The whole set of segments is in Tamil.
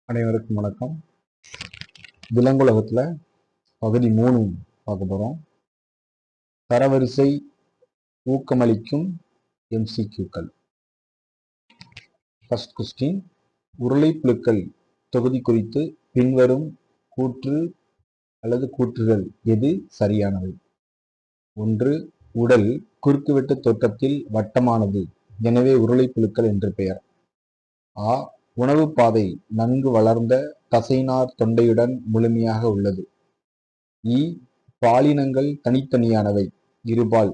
அனைவருக்கும் வணக்கம். விலங்குலகத்துல பகுதி 3 பார்க்க போறோம். தரவரிசை ஊக்கமளிக்கும் MCQக்கள். ஃபர்ஸ்ட் கொஸ்டின், உருளைப்புழுக்கள் தொகுதி குறித்து பின்வரும் கூற்று அல்லது கூற்றுகள் எது சரியானவை? 1. உடல் குறுக்குவெட்டு தோற்றத்தில் வட்டமானது, எனவே உருளைப்புழுக்கள் என்று பெயர். ஆ. உணவு பாதை நன்கு வளர்ந்த தசைநார் தொண்டையுடன் முழுமையாக உள்ளது. இ. பாலினங்கள் தனித்தனியானவை, இருபால்,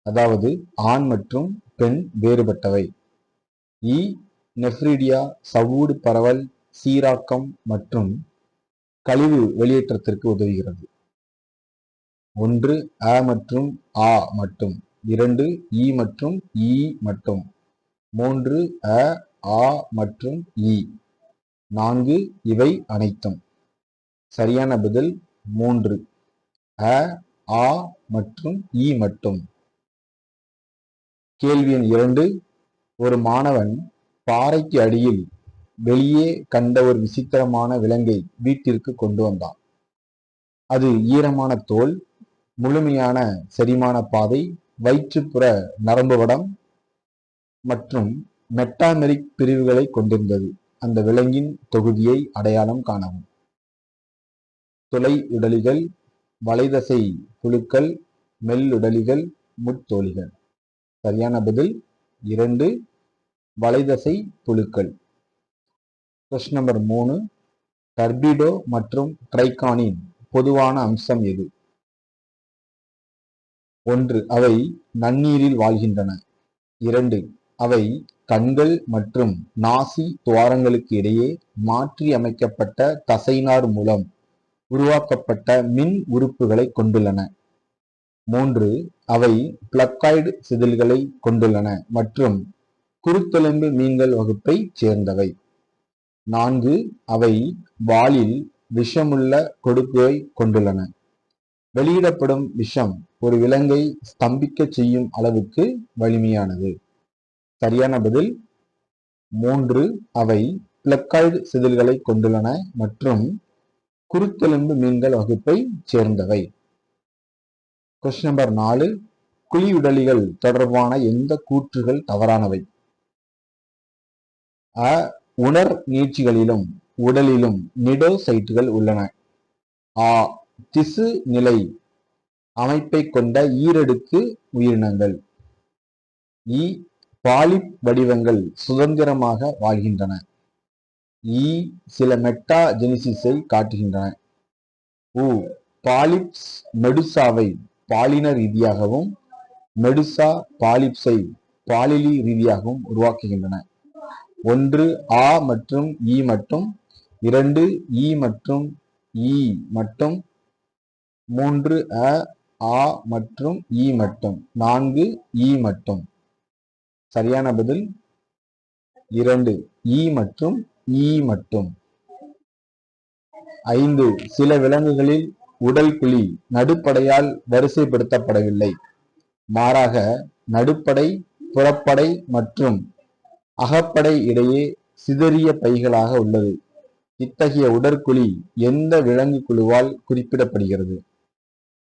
அதாவது ஆண் மற்றும் பெண் வேறுபட்டவை. இ. நெஃப்ரிடியா சவ்வூடு பரவல், சீராக்கம் மற்றும் கழிவு வெளியேற்றத்திற்கு உதவுகிறது. 1. அ மற்றும் ஆ மட்டும். 2. இ மற்றும் ஈ மட்டும். 3. அ, ஆ மற்றும் ஈ. 4. இவை அனைத்தும். சரியான பதில் 3. அ, ஆ மற்றும் ஈ மட்டும். கேள்வி எண் 2. ஒரு மாணவன் பாறைக்கு அடியில் வெளியே கண்ட ஒரு விசித்திரமான விலங்கை வீட்டிற்கு கொண்டு வந்தான். அது ஈரமான தோல், முழுமையான செரிமான பாதை, வயிற்றுப்புற நரம்பு வடம் மற்றும் மெட்டாமெரிக் பிரிவுகளை கொண்டிருந்தது. அந்த விலங்கின் தொகுதியை அடையாளம் காணவும். துளை உடலிகள், வலைதசை புழுக்கள், மெல்லுடலிகள், முட்தோலிகள். சரியான பதில் 2. வலைதசை புழுக்கள். Question number 3. டர்பிடோ மற்றும் ட்ரைகானின் பொதுவான அம்சம் எது? 1. அவை நன்னீரில் வாழ்கின்றன. 2. அவை கண்கள் மற்றும் நாசி துவாரங்களுக்கு இடையே மாற்றி அமைக்கப்பட்ட தசைநார் மூலம் உருவாக்கப்பட்ட மின் உறுப்புகளை கொண்டுள்ளன. 3. அவை பிளக்காய்டு செதில்களை கொண்டுள்ளன மற்றும் குருத்தெலும்பு மீன்கள் வகுப்பை சேர்ந்தவை. 4. அவை வாலில் விஷமுள்ள கொடுக்குவை கொண்டுள்ளன. வெளியிடப்படும் விஷம் ஒரு விலங்கை ஸ்தம்பிக்க செய்யும் அளவுக்கு வலிமையானது. சரியான பதில் 3. அவை பிளக்காய்டு செதில்களை கொண்டுள்ளன மற்றும் குருத்தெலும்பு மீன்கள் வகுப்பை சேர்ந்தவை. Question number 4. குழியுடலிகள் தொடர்பான எந்த கூற்றுகள் தவறானவை? அ. உணர் நீட்சிகளிலும் உடலிலும் நிடோசைட்டுகள் உள்ளன. ஆ. திசு நிலை அமைப்பை கொண்ட ஈரடுக்கு உயிரினங்கள். இ. பாலிப் வடிவங்கள் சுதந்திரமாக வாழ்கின்றன. இ. சில மெட்டாஜெனிசிஸை காட்டுகின்றன. உ. பாலிப்ஸ் மெடுசாவை பாலின ரீதியாகவும் மெடுசா பாலிப்ஸை பாலிலி ரீதியாகவும் உருவாக்குகின்றன. 1. ஆ மற்றும் ஈ மட்டும். 2. ஈ மற்றும் ஈ மட்டும். 3. அ, ஆ மற்றும் ஈ மட்டும். 4. ஈ மட்டும். சரியான பதில் 2. ஈ மற்றும் ஈ மட்டும். 5. சில விலங்குகளில் உடல் குழி நடுப்படையால் வரிசைப்படுத்தப்படவில்லை. மாறாக நடுப்படை, புறப்படை மற்றும் அகப்படை இடையே சிதறிய பைகளாக உள்ளது. இத்தகைய உடற்குழி எந்த விலங்கு குழுவால் குறிப்பிடப்படுகிறது?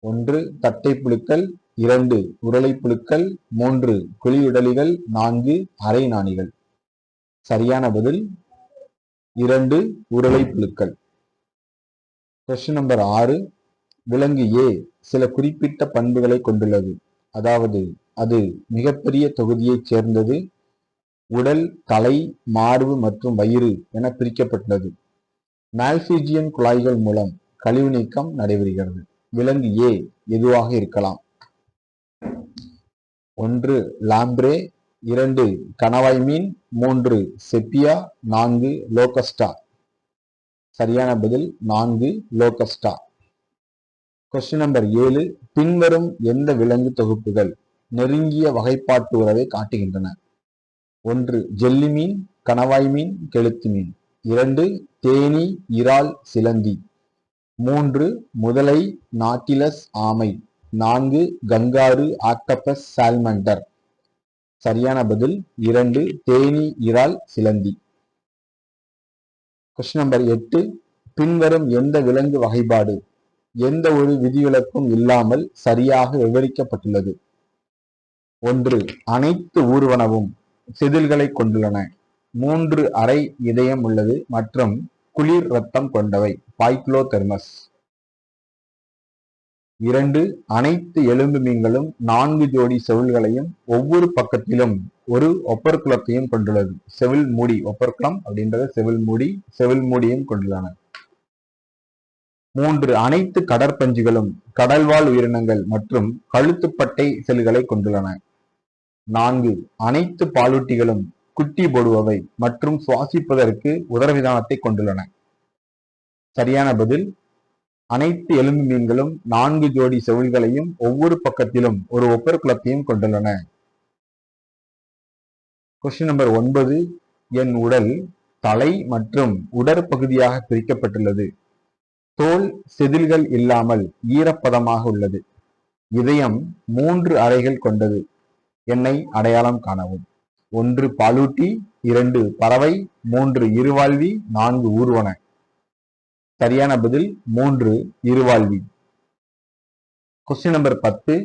1. தட்டைப்புழுக்கள். 2. உருளைப்புழுக்கள். 3. குழியுடலிகள். 4. அரைநாணிகள். சரியான பதில் 2. உருளைப்புழுக்கள். Question number 6. விலங்கு ஏ சில குறிப்பிட்ட பண்புகளை கொண்டுள்ளது, அதாவது அது மிகப்பெரிய தொகுதியைச் சேர்ந்தது. உடல், தலை, மார்பு மற்றும் வயிறு என பிரிக்கப்பட்டுள்ளது. மால்பிஜியன் குழாய்கள் மூலம் கழிவு நீக்கம் நடைபெறுகிறது. விலங்கு ஏ எதுவாக இருக்கலாம்? 1. லாம்ப்ரே. 2. கணவாய் மீன். 3. செப்பியா. 4. லோகஸ்டா. சரியான பதில் 4. லோகஸ்டா. Question number 7. பின்வரும் எந்த விலங்கு தொகுப்புகள் நெருங்கிய வகைப்பாட்டு உறவை காட்டுகின்றன? 1. ஜெல்லி மீன், கணவாய் மீன், கெளுத்தி மீன். 2. தேனீ, இறால், சிலந்தி. 3. முதலை, நாட்டிலஸ், ஆமை. 4. Kangaroo, octopus, salamander. சரியான பதில் 2. தேனீ, இறால், சிலந்தி. Question number 8. பின்வரும் எந்த விலங்கு வகைப்பாடு எந்த ஒரு விதிவிலக்கும் இல்லாமல் சரியாக விவரிக்கப்பட்டுள்ளது? 1. அனைத்து ஊர்வனவும் செதில்களை கொண்டுள்ளன. 3 அரை இதயம் உள்ளது மற்றும் குளிர் இரத்தம் கொண்டவை பாய்க்ளோதெர்மஸ். 2. அனைத்து எலும்பு மீன்களும் 4 ஜோடி செவில்களையும் ஒவ்வொரு பக்கத்திலும் ஒரு ஒப்பர்குலத்தையும் கொண்டுள்ளது. செவில் மூடி, ஒப்பர்குலம் அப்படின்றது செவில் மூடியும் கொண்டுள்ளன. 3. அனைத்து கடற்பஞ்சுகளும் கடல்வாழ் உயிரினங்கள் மற்றும் கழுத்துப்பட்டை செல்களை கொண்டுள்ளன. 4. அனைத்து பாலூட்டிகளும் குட்டி போடுபவை மற்றும் சுவாசிப்பதற்கு உதரவிதானத்தை கொண்டுள்ளன. சரியான பதில் அனைத்து எலும்பு மீன்களும் 4 ஜோடி செவில்களையும் ஒவ்வொரு பக்கத்திலும் ஒரு ஒப்பர்குலத்தையும் கொண்டுள்ளன. Question number 9. என் உடல் தலை மற்றும் உடற்பகுதியாக பிரிக்கப்பட்டுள்ளது. தோல் செதில்கள் இல்லாமல் ஈரப்பதமாக உள்ளது. இதயம் 3 அறைகள் கொண்டது. என்னை அடையாளம் காணவும். 1 பாலூட்டி, 2 பறவை, 3 இருவாழ்வி, 4 ஊர்வன. சரியான பதில் 3 இருவாழ்வி. Question number 10.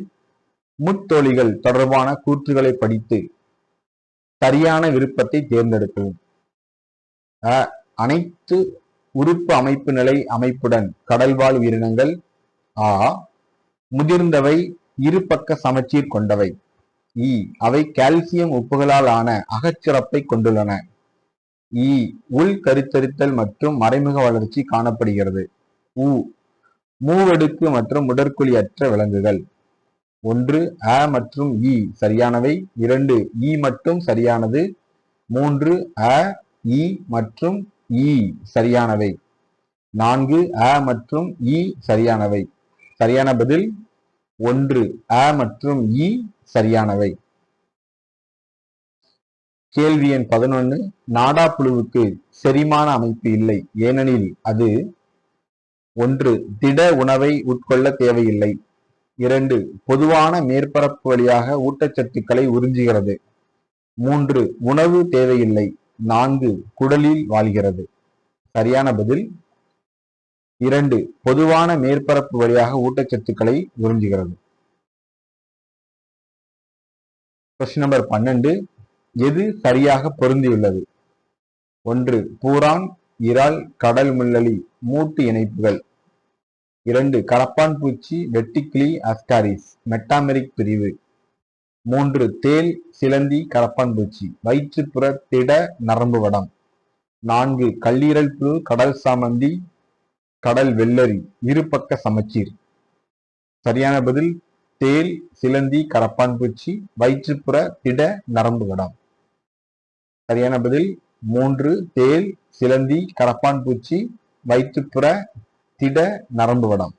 முத்தோலிகள் தொடர்பான கூற்றுகளை படித்து சரியான விருப்பத்தை தேர்ந்தெடுக்கவும். அனைத்து உறுப்பு அமைப்பு நிலை அமைப்புடன் கடல்வாழ் உயிரினங்கள். முதிர்ந்தவை இருபக்க சமச்சீர் கொண்டவை. அவை கால்சியம் உப்புகளால் ஆன அகச்சுரப்பை கொண்டுள்ளன. உள் கருத்தரித்தல் மற்றும் மறைமுக வளர்ச்சி காணப்படுகிறது. மூவடுக்கு மற்றும் உடற்குழி அற்ற விலங்குகள். 1 அ மற்றும் சரியானவை. 2 மட்டும் சரியானது. 3 அ, மற்றும் சரியானவை. 4 அ மற்றும் சரியானவை. சரியான பதில் 1 அ மற்றும் சரியானவை. கேள்வி எண் 11. நாடாப்புழுவுக்கு செரிமான அமைப்பு இல்லை, ஏனெனில் அது 1 திட உணவை உட்கொள்ள தேவையில்லை. 2 பொதுவான மேற்பரப்பு வழியாக ஊட்டச்சத்துக்களை உறிஞ்சுகிறது. 3 உணவு தேவையில்லை. 4 குடலில் வாழ்கிறது. சரியான பதில் 2 பொதுவான மேற்பரப்பு வழியாக ஊட்டச்சத்துக்களை உறிஞ்சுகிறது. Question number 12. எது சரியாக பொருந்தியுள்ளது? 1 பூரான், இறால், கடல் முள்ளலி மூட்டு இணைப்புகள். 2 கரப்பான் பூச்சி, வெட்டுக்கிளி, அஸ்காரிஸ் மெட்டாமெரிக் பிரிவு. 3 தேல், சிலந்தி, கரப்பான் பூச்சி வயிற்றுப்புற திட நரம்பு வடம். 4 கல்லீரல் புழு, கடல் சாமந்தி, கடல் வெள்ளரி இருபக்க சமச்சீர். சரியான பதில் தேல், சிலந்தி, கரப்பான் பூச்சி வயிற்றுப்புற திட நரம்பு வடம். சரியான பதில் 3 தேல், சிலந்தி, கரப்பான் பூச்சி வயிற்றுப்புற திட நரம்பு வடம்.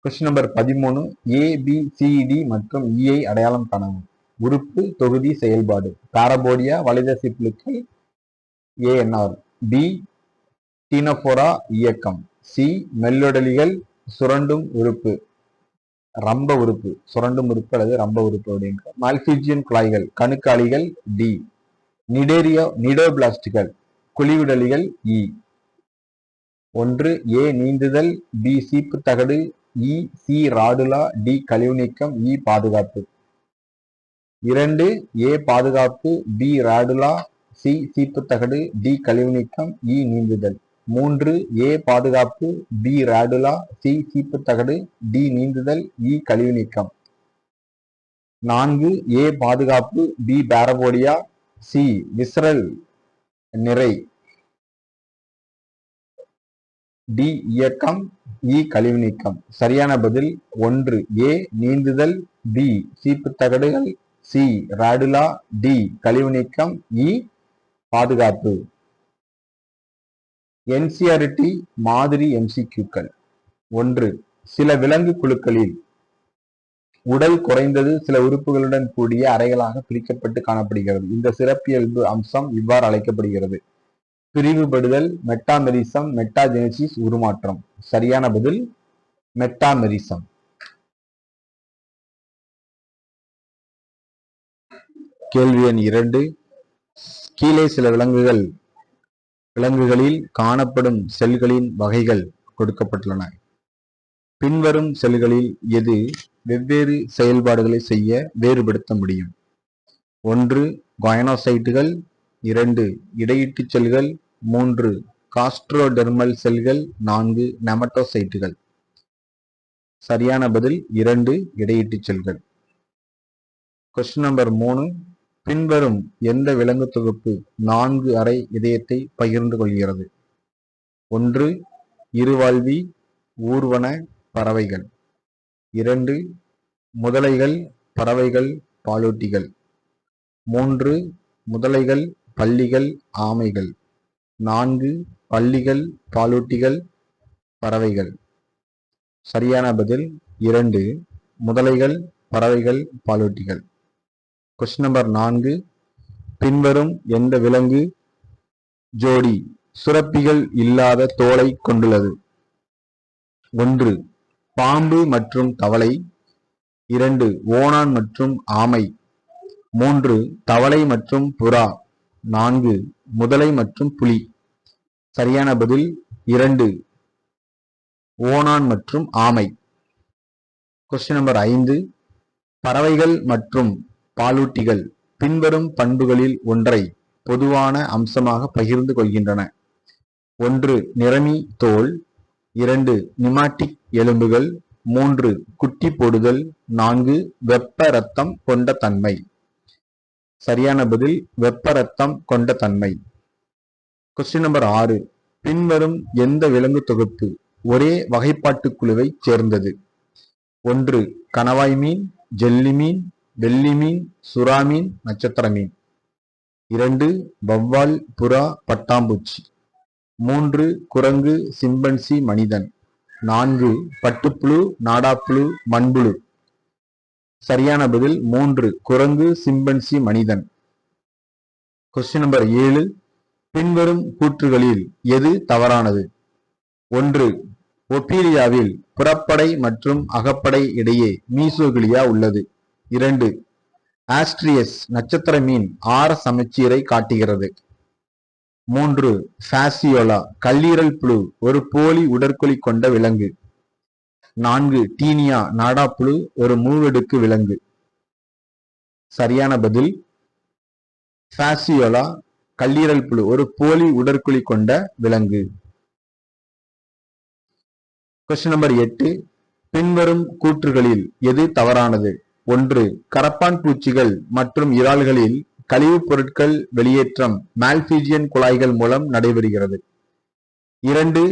Question number 13. ABCD மற்றும் ஐ அடையாளம் காணவும். உறுப்பு, தொகுதி, செயல்பாடு. பாரபோடியா வலைதசை புழுக்கள் ANR. B டீனோபோரா இயக்கம். C மெல்லொடலிகள் சுரண்டும் உறுப்பு, ரம்ப உறுப்பு, சுரண்டும் உறுப்பு அல்லது ரம்ப உறுப்பு அப்படின்ற. மால்பிஜியன் குழாய்கள், கணுக்காலிகள். D நிடோபிளாஸ்டுகள், குழிவிடலிகள். 1 A நீந்துதல், B சீப்பு தகடு, C ராடுலா, D கழிவு நீக்கம், பாதுகாப்பு. 2 A பாதுகாப்பு, B ராடுலா, C சீப்பு தகடு, D கழிவு நீக்கம், நீந்துதல். 3 A பாதுகாப்பு, B ராடுலா, C சீப்பு தகடு, D நீந்துதல், கழிவு நீக்கம். 4 A பாதுகாப்பு, B பாரபோடியா, C விசரல் நிறை, D இயக்கம், கழிவு நீக்கம். சரியான பதில் 1 A நீந்துதல், B சீப்பு தகடுகள், C ராடுலா, D கழிவு நீக்கம், பாதுகாப்பு. NCERT மாதிரி MCQக்கள். 1 சில விலங்கு குழுக்களில் உடல் குறைந்தது சில உறுப்புகளுடன் கூடிய அறைகளாக பிரிக்கப்பட்டு காணப்படுகிறது. இந்த சிறப்பியல்பு அம்சம் இவ்வாறு அழைக்கப்படுகிறது. பிரிவுபடுதல், மெட்டாமெரிசம், மெட்டாஜெனிசிஸ், உருமாற்றம். சரியான பதில் மெட்டாமெரிசம். கேள்வி எண் 2. கீழே சில விலங்குகளில் காணப்படும் செல்களின் வகைகள் கொடுக்கப்பட்டுள்ளன. பின்வரும் செல்களில் எது வெவ்வேறு செயல்பாடுகளை செய்ய வேறுபடுத்த முடியும்? 1 காயனோசைட்டுகள், 2 இடையீட்டு செல்கள், 3 காஸ்ட்ரோடெர்மல் செல்கள், 4 நெமட்டோசைட்டுகள். சரியான பதில் 2 இடையீட்டு செல்கள். கொஸ்டின் நம்பர் 3, பின்வரும் எந்த விலங்கு தொகுப்பு 4 அறை இதயத்தை பகிர்ந்து கொள்கிறது? 1 இருவாழ்வி ஊர்வன பறவைகள், 2 முதலைகள் பறவைகள் பாலூட்டிகள், 3 முதலைகள் பல்லிகள் ஆமைகள், 4 பல்லிகள் பாலூட்டிகள் பறவைகள். சரியான பதில் 2 முதலைகள் பறவைகள் பாலூட்டிகள். கொஸ்டின் நம்பர் 4, பின்வரும் எந்த விலங்கு ஜோடி சுரப்பிகள் இல்லாத தோலை கொண்டுள்ளது? 1 பாம்பு மற்றும் தவளை, 2 ஓணான் மற்றும் ஆமை, 3 தவளை மற்றும் புறா, 4 முதலை மற்றும் புலி. சரியான பதில் 2 ஓணான் மற்றும் ஆமை. கொஸ்டின் நம்பர் 5, பறவைகள் மற்றும் பாலூட்டிகள் பின்வரும் பண்புகளில் ஒன்றை பொதுவான அம்சமாக பகிர்ந்து கொள்கின்றன. 1 நிறமி தோல், 2 நிமாட்டிக் எலும்புகள், 3 குட்டி போடுதல், 4 வெப்ப இரத்தம் கொண்ட தன்மை. சரியான பதில் வெப்ப இரத்தம் கொண்ட தன்மை. கொஸ்டின் நம்பர் 6, பின்வரும் எந்த விலங்கு தொகுப்பு ஒரே வகைப்பாட்டு குழுவை சேர்ந்தது? 1 கணவாய் மீன், ஜெல்லி மீன், வெள்ளி மீன், சுறா மீன், நட்சத்திர மீன், 2 வௌவால் புறா பட்டாம்பூச்சி, 3 குரங்கு சிம்பன்சி மனிதன், 4 பட்டுப்புழு நாடாப்புழு மண்புழு. சரியான பதில் 3 குரங்கு சிம்பன்சி மனிதன். கொஸ்டின் நம்பர் 7, பின்வரும் கூற்றுகளில் எது தவறானது? 1 ஒப்பீலியாவில் புறப்படை மற்றும் அகப்படை இடையே மீசோகிலியா உள்ளது. 2 ஆஸ்ட்ரியஸ் நட்சத்திர மீன் ஆர சமச்சீரை காட்டுகிறது. 3 பாசியோலா கல்லீரல் புழு ஒரு போலி உடற்குழி கொண்ட விலங்கு. 4 டீனியா நாடாப்புழு ஒரு மூவெடுக்கு விலங்கு. சரியான பதில் பாசியோலா கல்லீரல் புழு ஒரு போலி உடற்குழி கொண்ட விலங்கு. கொஸ்டின் நம்பர் 8, பின்வரும் கூற்றுகளில் எது தவறானது? 1 கரப்பான் பூச்சிகள் மற்றும் இறால்களில் கழிவுப் பொருட்கள் வெளியேற்றம் மால்பிஜியன் குழாய்கள் மூலம் நடைபெறுகிறது. 2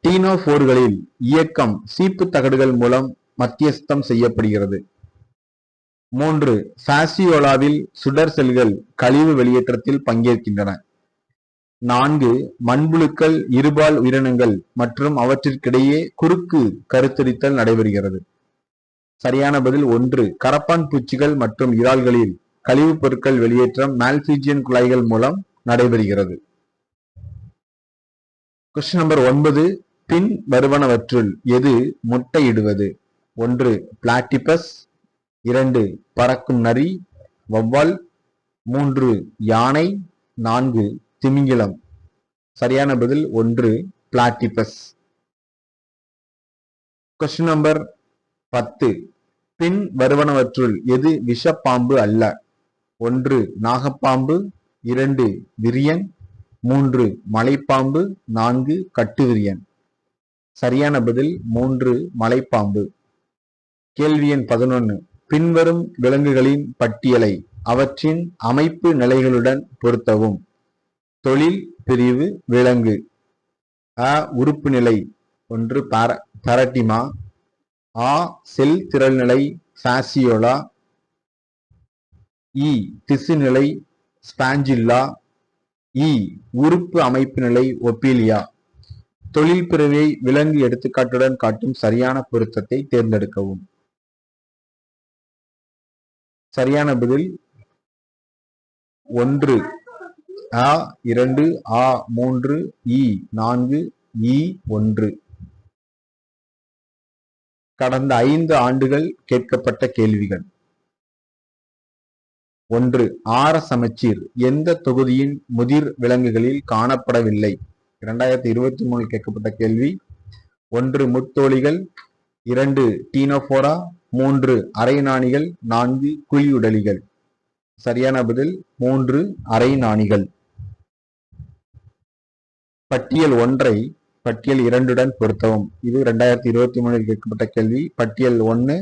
டீனோபோர்களில் இயக்கம் சீப்பு தகடுகள் மூலம் மத்தியஸ்தம் செய்யப்படுகிறது. 3 பாசியோலாவில் சுடர் செல்கள் கழிவு வெளியேற்றத்தில் பங்கேற்கின்றன. 4 மண்புழுக்கள் இருபால் உயிரினங்கள் மற்றும் அவற்றிற்கிடையே குறுக்கு கருத்தரித்தல் நடைபெறுகிறது. சரியான பதில் 1 கரப்பான் பூச்சிகள் மற்றும் இறால்களில் கழிவுப் பொருட்கள் வெளியேற்றம் மால்பிஜியன் குழாய்கள் மூலம் நடைபெறுகிறது. கொஸ்டின் நம்பர் 9, பின் வருவனவற்றுள் எது முட்டையிடுவது? 1 பிளாட்டிபஸ், 2 பறக்கும் நரி வௌவால், 3 யானை, 4 திமிங்கிலம். சரியான பதில் 1 பிளாட்டிபஸ். கொஸ்டின் நம்பர் 10, பின் வருவனவற்றுள் எது விஷப்பாம்பு அல்ல? 1 நாகப்பாம்பு, 2 விரியன், 3 மலைப்பாம்பு, 4 கட்டுவிரியன். சரியான பதில் 3 மலைப்பாம்பு. கேள்வி எண் 11, பின்வரும் விலங்குகளின் பட்டியலை அவற்றின் அமைப்பு நிலைகளுடன் பொருத்தவும். தொழில் பிரிவு விலங்கு. அ உறுப்பு நிலை 1 பாரட்டிமா, ஆ செல் திரள் நிலை பாசியோலா, இ திசு நிலை ஸ்பாஞ்சில்லா, இ உறுப்பு அமைப்பு நிலை ஒப்பீலியா. தொழில் பிரிவை விலங்கு எடுத்துக்காட்டுடன் காட்டும் சரியான பொருத்தத்தை தேர்ந்தெடுக்கவும். சரியான பதில் 1 ஆ 2, ஆ 3, இ 4, இ 1. கடந்த 5 ஆண்டுகள் கேட்கப்பட்ட கேள்விகள். ஒன்று, ஆர சமச்சீர் எந்த தொகுதியின் முதிர் விலங்குகளில் காணப்படவில்லை? 2023 கேட்கப்பட்ட கேள்வி. ஒன்று, முத்தோலிகள். 2, டீனோபோரா. 3, அரைநாணிகள். 4, குழியுடலிகள். சரியான பதில் 3, அரைநாணிகள். பட்டியல் 1ஐ பட்டியல் 2உடன் பொருத்தவும். இது 2023 கேட்கப்பட்ட கேள்வி. பட்டியல் 1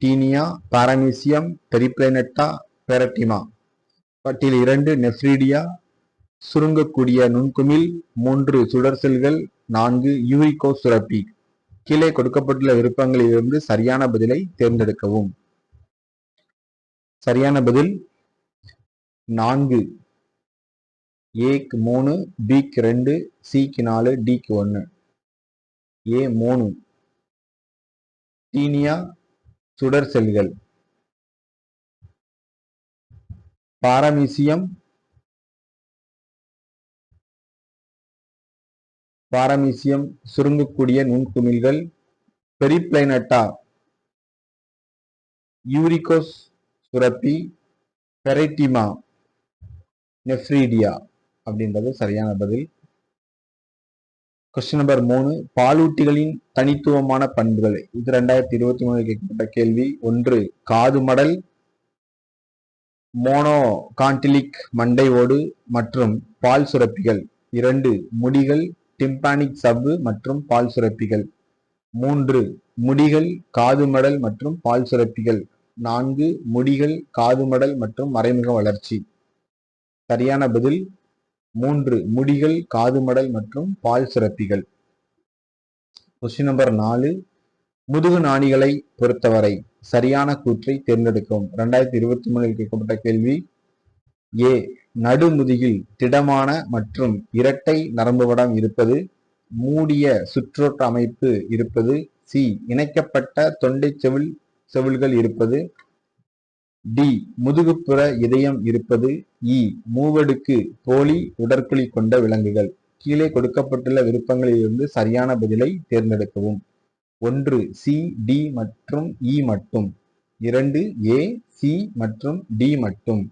டீனியா, பாரமீசியம், பெரிப்ளைனட்டா, பெரட்டிமா. பட்டியல் 2 நெஃப்ரீடியா, சுருங்கக்கூடிய நுண்குமிழ். 3, சுடர் செல்கள். 4, யூரிகோ சுரப்பி. கீழே கொடுக்கப்பட்டுள்ள விருப்பங்களிலிருந்து சரியான பதிலை தேர்ந்தெடுக்கவும். சரியான பதில் 4. ஏக்கு 3, பிக்கு 2, சிக்கு 4, டிக்கு 1. ஏ 3 டீனியா, சுடர் செல்கள். பாரமீசியம் சுருங்கக்கூடிய நுண்குமிழ்கள். பெரிப்ளைனட்டா யூரிகோஸ் சுரப்பி. பெரைட்டிமா நெஃப்ரீடியா அப்படின்றது சரியான பதில். கொஸ்டின் நம்பர் 3, பாலூட்டிகளின் தனித்துவமான பண்புகள். இது 2023 கேட்கப்பட்ட கேள்வி. 1, காது மடல், மோனோகான்டிலிக் மண்டை ஓடு மற்றும் பால் சுரப்பிகள். 2, முடிகள், டிம்பானிக் சவ்வு மற்றும் பால் சுரப்பிகள். 3, முடிகள், காது மடல் மற்றும் பால் சுரப்பிகள். 4, முடிகள், காது மடல் மற்றும் மறைமுக வளர்ச்சி. சரியான பதில் 3, முடிகள், காது மடல் மற்றும் பால் சுரப்பிகள். கொஸ்டின் நம்பர் 4, முதுகு நாணிகளை பொறுத்தவரை சரியான கூற்றை தேர்ந்தெடுக்கவும். 2023 கேட்கப்பட்ட கேள்வி. ஏ, நடுமுதுகில் திடமான மற்றும் இரட்டை நரம்பு வடம் இருப்பது. மூடிய சுற்றோட்ட அமைப்பு இருப்பது. சி, இணைக்கப்பட்ட தொண்டை செவில்கள் இருப்பது. டி, முதுகுப்புற இதயம் இருப்பது. இ, மூவடுக்கு போலி உடற்குழி கொண்ட விலங்குகள். கீழே கொடுக்கப்பட்டுள்ள விருப்பங்களிலிருந்து சரியான பதிலை தேர்ந்தெடுக்கவும். 1, சி, டி மற்றும் இ மட்டும். 2, ஏ, சி மற்றும் டி மட்டும்.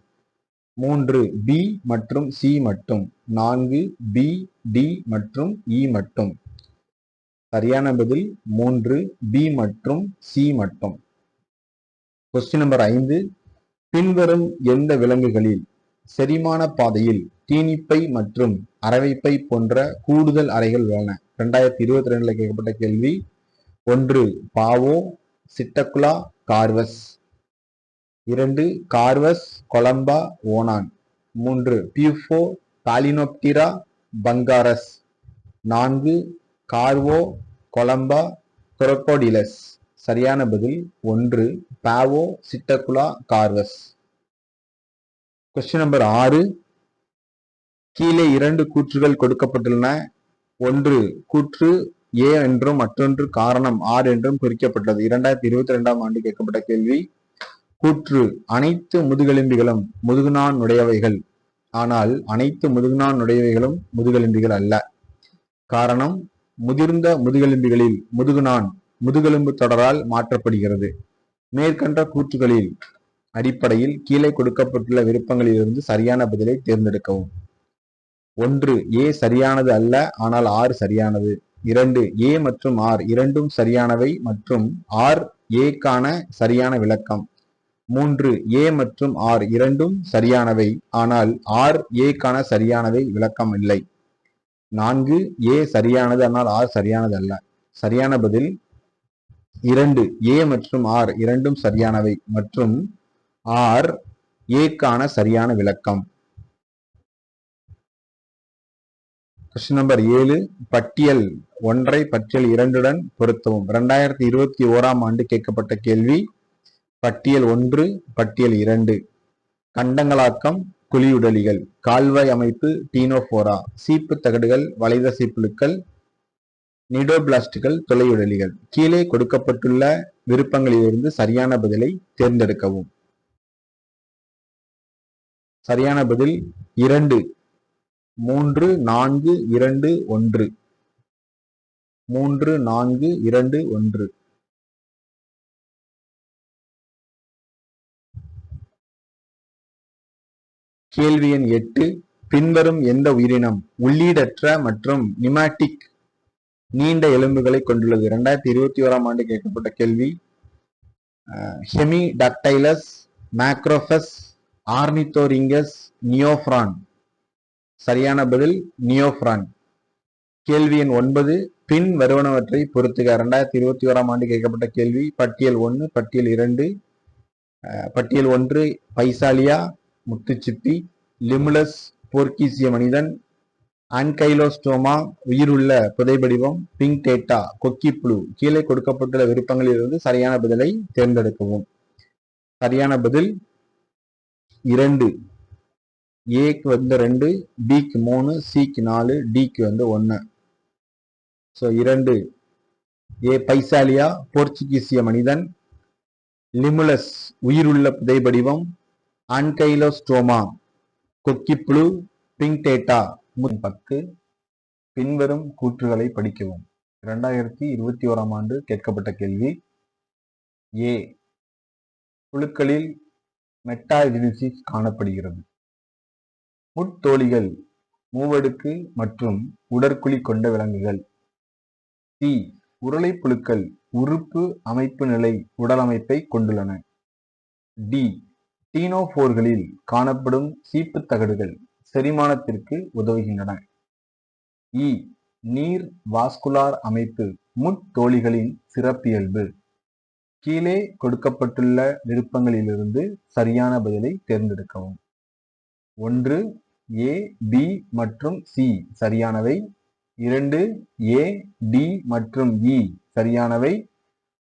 3, பி மற்றும் சி மட்டும். 4, பி, டி மற்றும் இ மட்டும். சரியான பதில் 3, பி மற்றும் சி மட்டும். கொஸ்டின் நம்பர் 5, பின்வரும் எந்த விலங்குகளில் செரிமான பாதையில் தீனிப்பை மற்றும் அரவைப்பை போன்ற கூடுதல் அறைகள் உள்ளன? 2022 கேட்கப்பட்ட கேள்வி. 1, பாவோ, சிட்டகுலா, கார்வஸ். 2, கார்வஸ், கொலம்பா, ஓனான். 3, பியூஃபோ, பாலினோப்டிரா, பங்காரஸ். 4, கார்வோ, கொலம்பா, குரோக்கோடிலஸ். சரியான பதில் 1, பாவோ, சிட்டகுலா, கார்வஸ். கொஸ்டின் நம்பர் 6, கீழே 2 கூற்றுகள் கொடுக்கப்பட்டுள்ளன. ஒன்று கூற்று ஏ என்றும் மற்றொன்று காரணம் ஆர் என்றும் குறிக்கப்பட்டது. 2022 ஆண்டு கேட்கப்பட்ட கேள்வி. கூற்று, அனைத்து முதுகெலும்பிகளும் முதுகுநான் உடையவைகள். ஆனால் அனைத்து முதுகுநான் உடையவைகளும் முதுகெலும்பிகள் அல்ல. காரணம், முதிர்ந்த முதுகெலும்பிகளில் முதுகுநான் முதுகெலும்பு தொடரால் மாற்றப்படுகிறது. மேற்கண்ட கூற்றுகளில் அடிப்படையில் கீழே கொடுக்கப்பட்டுள்ள விருப்பங்களிலிருந்து சரியான பதிலை தேர்ந்தெடுக்கவும். 1, ஏ சரியானது அல்ல, ஆனால் ஆர் சரியானது. 2, ஏ மற்றும் ஆர் இரண்டும் சரியானவை மற்றும் ஆர் ஏக்கான சரியான விளக்கம். 3, ஏ மற்றும் ஆர் இரண்டும் சரியானவை, ஆனால் ஆர் ஏக்கான சரியானவை விளக்கம் இல்லை. 4, ஏ சரியானது, ஆனால் ஆர் சரியானது அல்ல. சரியான பதில் 2, ஏ மற்றும் ஆர் இரண்டும் சரியானவை மற்றும் ஆர் ஏக்கான சரியான விளக்கம். கொஸ்டின் நம்பர் 7, பட்டியல் 1ஐ பட்டியல் 2உடன் பொருத்தவும். 2021 ஆண்டு கேட்கப்பட்ட கேள்வி. பட்டியல் 1, பட்டியல் 2. கண்டங்களாக்கம், குழியுடலிகள். கால்வாய் அமைப்பு, டீனோபோரா. சீப்பு தகடுகள், வலைதசை புழுக்கள். நிடோபிளாஸ்டுகள், துளையுடலிகள். கீழே கொடுக்கப்பட்டுள்ள விருப்பங்களிலிருந்து சரியான பதிலை தேர்ந்தெடுக்கவும். சரியான பதில் 2, 3, 4, 2, 1. 3, 4, 2, 1. கேள்வி எண் 8. பின்வரும் எந்த உயிரினம் உள்ளீடற்ற மற்றும் நிமாட்டிக் நீண்ட எலும்புகளை கொண்டுள்ளது? 2021ஆம் ஆண்டு கேட்கப்பட்ட கேள்வி. ஹெமிடாக்டைலஸ், மேக்ரோபஸ், ஆர்னித்தோரிங்கஸ், நியோஃப்ரான். சரியான பதில் நியோஃப்ரான். கேள்வி எண் 9. பின் வருவனவற்றை பொறுத்துக. 2021ஆம் ஆண்டு கேட்கப்பட்ட கேள்வி. பட்டியல் 1, பட்டியல் 2. பட்டியல் 1 பைசாலியா முத்துச்சிப்பி, லிமுலஸ் போர்க்கீசிய மனிதன், ஆன்கைலோஸ்டோமா உயிருள்ள புதைபடிவம், பிங்க் டேட்டா கொக்கிப்புழு. கீழே கொடுக்கப்பட்டுள்ள விருப்பங்களிலிருந்து சரியான பதிலை தேர்ந்தெடுக்கவும். சரியான பதில் 2. ஏக்கு 2, பிக்கு 3, சிக்கு 4, டிக்கு 1. 2 ஏ பைசாலியா போர்ச்சுகீசிய மனிதன், லிமுலஸ் உயிருள்ள புதைபடிவம், ஆன்கைலோஸ்டோமா கொக்கிப்புழு, பிங்க் டேட்டா. 10. பின்வரும் கூற்றுகளை படிக்கவும். 2021ஆம் ஆண்டு கேட்கப்பட்ட கேள்வி. ஏ புழுக்களில் மெட்டாஜெனிசிஸ் காணப்படுகிறது. முட்தோலிகள் மூவடுக்கு மற்றும் உடற்குழி கொண்ட விலங்குகள். சி உருளை புழுக்கள் உறுப்பு அமைப்பு நிலை உடலமைப்பை கொண்டுள்ளன. டி டீனோபோர்களில் காணப்படும் சீப்பு தகடுகள் செரிமானத்திற்கு உதவுகின்றன. இ நீர் வாஸ்குலார் அமைப்பு முட்தோலிகளின் சிறப்பியல்பு. கீழே கொடுக்கப்பட்டுள்ள விருப்பங்களிலிருந்து சரியான பதிலை தேர்ந்தெடுக்கவும். 1 ஏ, பி மற்றும் சி சரியானவை. 2 ஏ, டி மற்றும் இ சரியானவை.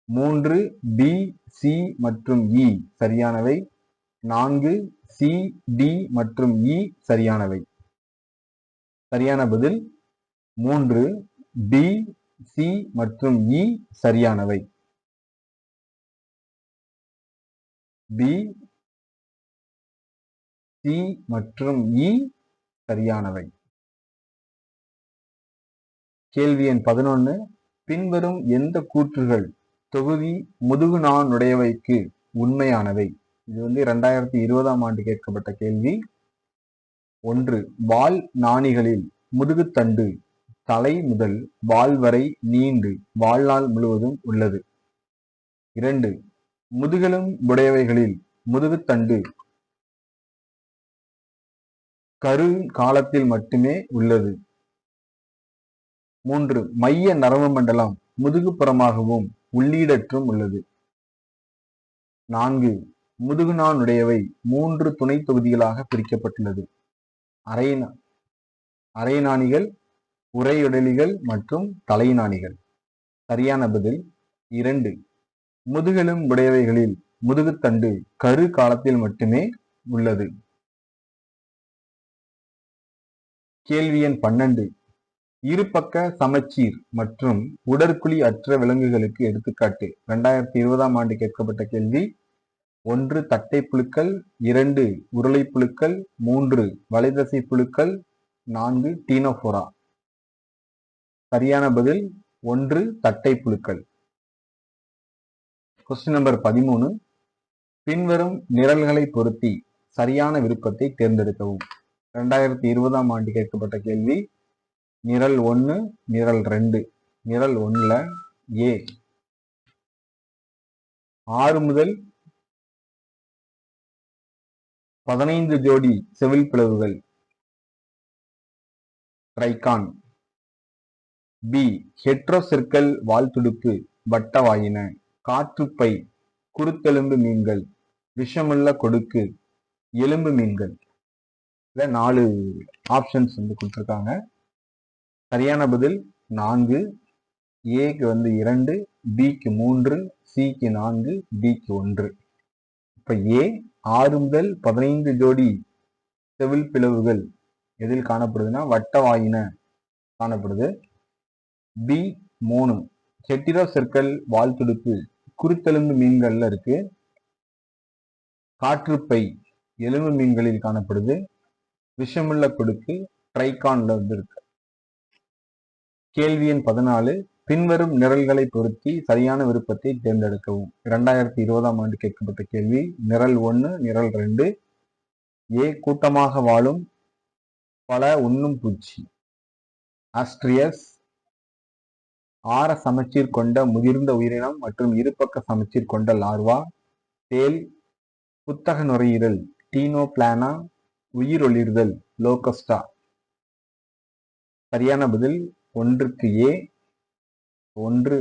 3 பி, சி மற்றும் இ சரியானவை. 4 சி, டி மற்றும் இ சரியானவை. சரியான பதில் 3 பி, சி மற்றும் இ சரியானவை. பி, சி மற்றும் இ சரியானவை. கேள்வி எண் 11. பின்வரும் எந்த கூற்றுகள் தொகுதி முதுகுநாணுடையவைக்கு உண்மையானவை? இது 2020ஆம் ஆண்டு கேட்கப்பட்ட கேள்வி. 1 வால் நாணிகளில் முதுகுத்தண்டு தலை முதல் வால் வரை நீண்டு வாழ்நாள் முழுவதும் உள்ளது. 2 முதுகெலும் உடையவைகளில் முதுகுத்தண்டு கரு காலத்தில் மட்டுமே உள்ளது. 3 மைய நரம்பு மண்டலம் முதுகுப்புறமாகவும் உள்ளீடற்றும் உள்ளது. 4 முதுகுநாணுடையவை 3 துணை தொகுதிகளாக பிரிக்கப்பட்டுள்ளது. அரைநாணிகள், உரையுடலிகள் மற்றும் தலைநாணிகள். சரியான பதில் 2 முதுகெலும் உடையவைகளில் முதுகுத்தண்டு கரு காலத்தில் மட்டுமே உள்ளது. கேள்வி எண் 12. இருபக்க சமச்சீர் மற்றும் உடற்குழி அற்ற விலங்குகளுக்கு எடுத்துக்காட்டு. 2020ஆம் ஆண்டு கேட்கப்பட்ட கேள்வி. 1 தட்டை புழுக்கள், 2 உருளை புழுக்கள், 3 வலைதசை புழுக்கள், 4 டீனோபோரா. சரியான பதில் 1 தட்டை புழுக்கள். Question number 13. பின்வரும் நிரல்களை பொருத்தி சரியான விருப்பத்தை தேர்ந்தெடுக்கவும். 2020ஆம் ஆண்டு கேட்கப்பட்ட கேள்வி. நிரல் 1, நிரல் 2. நிரல் 1ல ஏ 6 முதல் 15 ஜோடி செவில் பிளவுகள் ட்ரைகான். பி ஹெட்ரோசெர்க்கல் வால் துடுப்பு வட்டவாயின, காற்றுப்பை, குருத்தெலும்பு மீன்கள், விஷமுள்ள கொடுக்கு, எலும்பு மீன்கள். 4 ஆப்ஷன்ஸ் கொடுத்திருக்காங்க. சரியான பதில் 4. ஏக்கு 2, பிக்கு 3, சிக்கு 4, டிக்கு 1. இப்ப ஏ 6 முதல் 15 ஜோடி செவில் பிளவுகள் எதில் காணப்படுதுன்னா வட்டவாயின காணப்படுது. பி 3 ஹெட்டிரோசெர்க்கல் வால் துடுப்பு குருத்தெலும்பு மீன்கள்ல இருக்கு. காற்றுப்பை எலும்பு மீன்களில் காணப்படுது. விஷமுள்ள கொடுக்கு ட்ரைகான்ல இருக்கு. கேள்வி எண் 14. பின்வரும் நிரல்களை பொருத்தி சரியான விருப்பத்தை தேர்ந்தெடுக்கவும். 2020ஆம் ஆண்டு கேட்கப்பட்ட கேள்வி. நிரல் 1, நிரல் 2. ஏ கூட்டமாக வாழும் பல உண்ணும் பூச்சி. ஆஸ்ட்ரியஸ். ஆர சமச்சீர் கொண்ட முதிர்ந்த உயிரினம் மற்றும் இருபக்க சமச்சீர் கொண்ட லார்வா. தேல். புத்தக நுரையீரல் டீனோபிளானா. உயிரொளிர்தல் லோகஸ்டா. சரியான பதில் 1க்கு ஏ. 1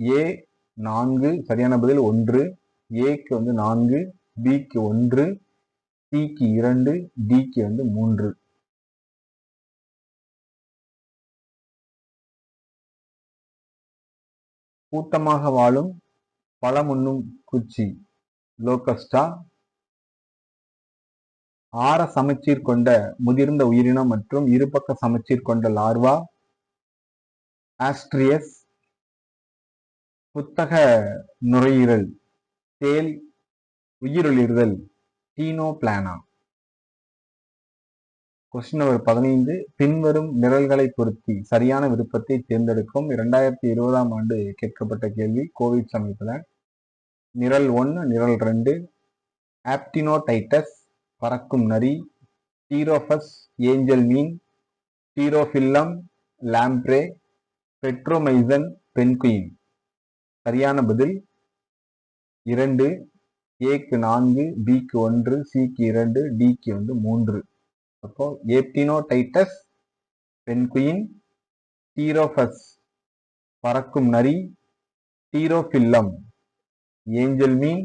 ஏ 4. சரியான பதில் 1. ஏக்கு 4, பிக்கு 1, சிக்கு 2, டிக்கு 3. கூட்டமாக வாழும் பழமுண்ணும் பூச்சி லோகஸ்டா. ஆர சமச்சீர் கொண்ட முதிர்ந்த உயிரினம் மற்றும் இருபக்க சமச்சீர் கொண்ட லார்வா. ஆஸ்ட்ரியஸ். புத்தக நுரையீரல் தேல். உயிரொளிர்தல் டீனோபிளானா. Question number 15. பின்வரும் நிரல்களை பொருத்தி சரியான விருப்பத்தை தேர்ந்தெடுக்கும். 2020ஆம் ஆண்டு கேட்கப்பட்ட கேள்வி கோவிட் சமயத்துல. நிரல் 1, நிரல் 2. ஆப்டினோடைட்டஸ் பறக்கும் நரி. டீரோபஸ் ஏஞ்சல் மீன். டீரோஃபில்லம் லாம்ப்ரே. பெட்ரோமைசன் பென்குயின். சரியான பதில் 2. ஏக்கு 4, பிக்கு 1, சிக்கு 2, டிக்கு 3. அப்போ ஏப்டினோடைட்டஸ் பென்குயின், டீரோபஸ் பறக்கும் நரி, டீரோஃபில்லம் ஏஞ்சல் மீன்,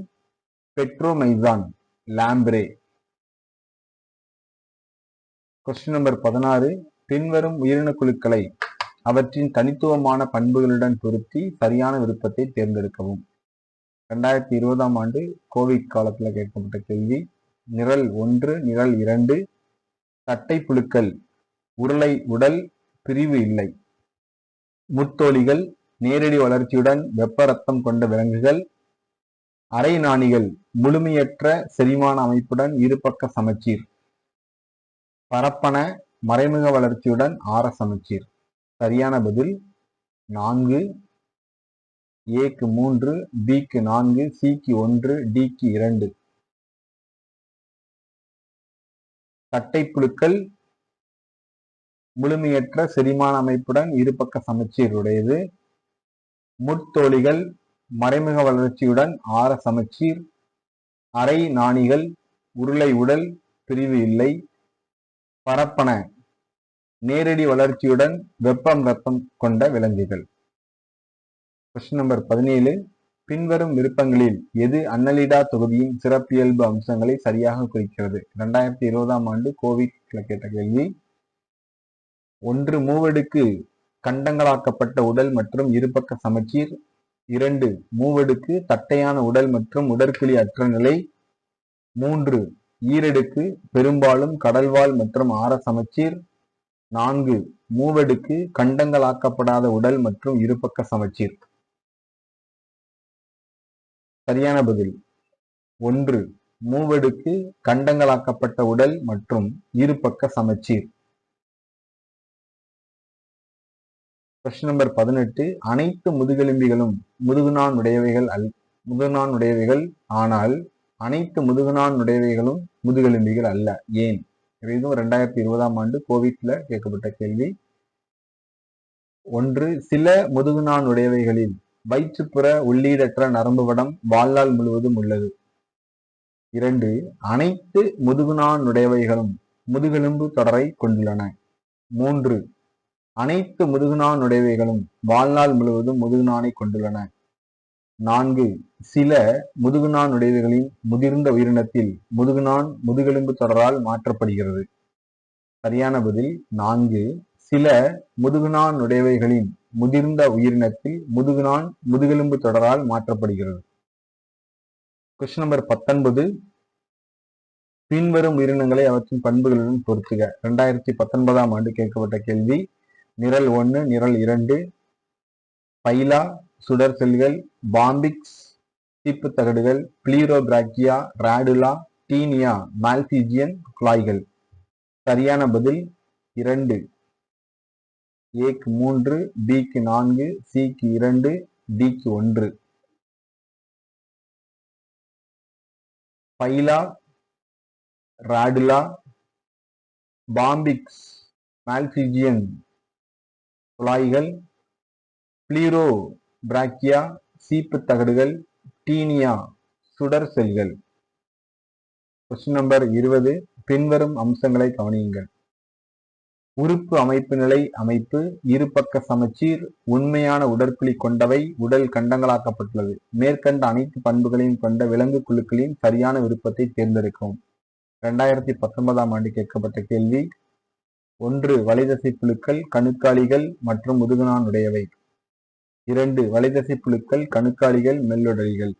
பெட்ரோமைசான் லாம்ப்ரே. Question number 16. பின்வரும் உயிரின குழுக்களை அவற்றின் தனித்துவமான பண்புகளுடன் பொருத்தி சரியான விருப்பத்தை தேர்ந்தெடுக்கவும். 2020ஆம் ஆண்டு கோவிட் காலத்துல கேட்கப்பட்ட கேள்வி. நிரல் 1, நிரல் 2. தட்டை புழுக்கள் உருளை உடல் பிரிவு இல்லை. முத்தோலிகள் நேரடி வளர்ச்சியுடன் வெப்ப ரத்தம் கொண்ட விலங்குகள். அரை நாணிகள் முழுமையற்ற செரிமான அமைப்புடன் இருபக்க சமச்சீர். பரப்பன மறைமுக வளர்ச்சியுடன் ஆர சமச்சீர். சரியான பதில் 4. ஏக்கு 3, பிக்கு 4, சிக்கு 1, டிக்கு 2. தட்டைப்புழுக்கள் முழுமையற்ற செரிமான அமைப்புடன் இருபக்க சமச்சீர் உடையது. முட்தோலிகள் மறைமுக வளர்ச்சியுடன் ஆர சமச்சீர். அரை நாணிகள் உருளை உடல் பிரிவு இல்லை. பரப்பன நேரடி வளர்ச்சியுடன் வெப்பம் ரத்தம் கொண்ட விலங்குகள். Question number 17. பின்வரும் விருப்பங்களில் எது அன்னலிடா தொகுதியின் சிறப்பியல்பு அம்சங்களை சரியாக குறிக்கிறது. 2020ஆம் ஆண்டு கோவிட்ல கேட்ட கேள்வி. 1. மூவடுக்கு கண்டங்களாக்கப்பட்ட உடல் மற்றும் இருபக்க சமச்சீர். 2. மூவடுக்கு தட்டையான உடல் மற்றும் உடற்குழி அற்ற நிலை. 3. ஈரடுக்கு பெரும்பாலும் கடல்வாழ் மற்றும் ஆர சமச்சீர். 4. மூவடுக்கு கண்டங்களாக்கப்படாத உடல் மற்றும் இருபக்க சமச்சீர். சரியான பதில் 1. மூவடுக்கு கண்டங்களாக்கப்பட்ட உடல் மற்றும் இருபக்க சமச்சீர். Question number 18. அனைத்து முதுகெலும்பிகளும் முதுகுநான் உடையவைகள் ஆனால் அனைத்து முதுகுநான் உடையவைகளும் முதுகெலும்பிகள் அல்ல. ஏன்? இதுவும் 2020ஆம் ஆண்டு கோவிட்ல கேட்கப்பட்ட கேள்வி. 1. சில முதுகுநான் உடையவைகளில் வயிற்றுப்புற உள்ளீடற்ற நரம்பு வடம் வாழ்நாள் முழுவதும் உள்ளது. 2. அனைத்து முதுகுநான் உடையவைகளும் முதுகெலும்பு தொடரை கொண்டுள்ளன. 3. அனைத்து முதுகுநான் உடையவைகளும் வாழ்நாள் முழுவதும் முதுகுநானை கொண்டுள்ளன. 4. சில முதுகுநான் உடையவைகளின் முதிர்ந்த உயிரினத்தில் முதுகுநான் முதுகெலும்பு தொடரால் மாற்றப்படுகிறது. சரியான பதில் 4. சில முதுகுநான் உடையவைகளின் முதிர்ந்த உயிரினத்தில் முதுகுநான் முதுகெலும்பு தொடரால் மாற்றப்படுகிறது. Question number 19. பின்வரும் உயிரினங்களை அவற்றின் பண்புகளுடன் பொருத்துக. 2019ஆம் ஆண்டு கேட்கப்பட்ட கேள்வி. நிரல் 1, நிரல் 2. பைலா சுடர் செல்கள், பாம்பிக்ஸ் தீப்பு தகடுகள், பிளீரோபிராக்கியா, ராடுலா, டீனியா, மால்பிஜியன் குழாய்கள். சரியான பதில் 2. ஏக்கு 3, பிக்கு 4, சிக்கு 2, டிக்கு 1. பைலா ராடுலா, பாம்பிக்ஸ், மால்பிஜியன் குழாய்கள், பிளீரோ பிராக்கியா சீப்பு தகடுகள், டீனியா சுடர் செல்கள். Question number 20. பின்வரும் அம்சங்களை கவனியுங்கள். உறுப்பு அமைப்பு நிலை அமைப்பு இருபக்க சமச்சீர், உண்மையான உடற்குழி கொண்டவை, உடல் கண்டங்களாக்கப்பட்டுள்ளது. மேற்கண்ட அனைத்து பண்புகளையும் கொண்ட விலங்கு குழுக்களின் சரியான விருப்பத்தை தேர்ந்தெடுக்கவும். 2019ஆம் ஆண்டு கேட்கப்பட்ட கேள்வி. 1. வலைதசை புழுக்கள், கணுக்காலிகள் மற்றும் முதுகுநான் உடையவை. 2. வலைதசை புழுக்கள், கணுக்காலிகள், மெல்லுடலிகள்.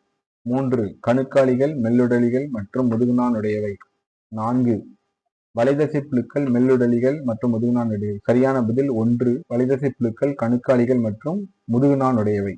3. கணுக்காலிகள், மெல்லுடலிகள் மற்றும் முதுகுநான் உடையவை. 4. வலைதசை புழுக்கள், மெல்லுடலிகள் மற்றும் முதுகுநான் உடையவை. சரியான பதில் 1. வலைதசை புழுக்கள், கணுக்காலிகள் மற்றும் முதுகுநான் உடையவை.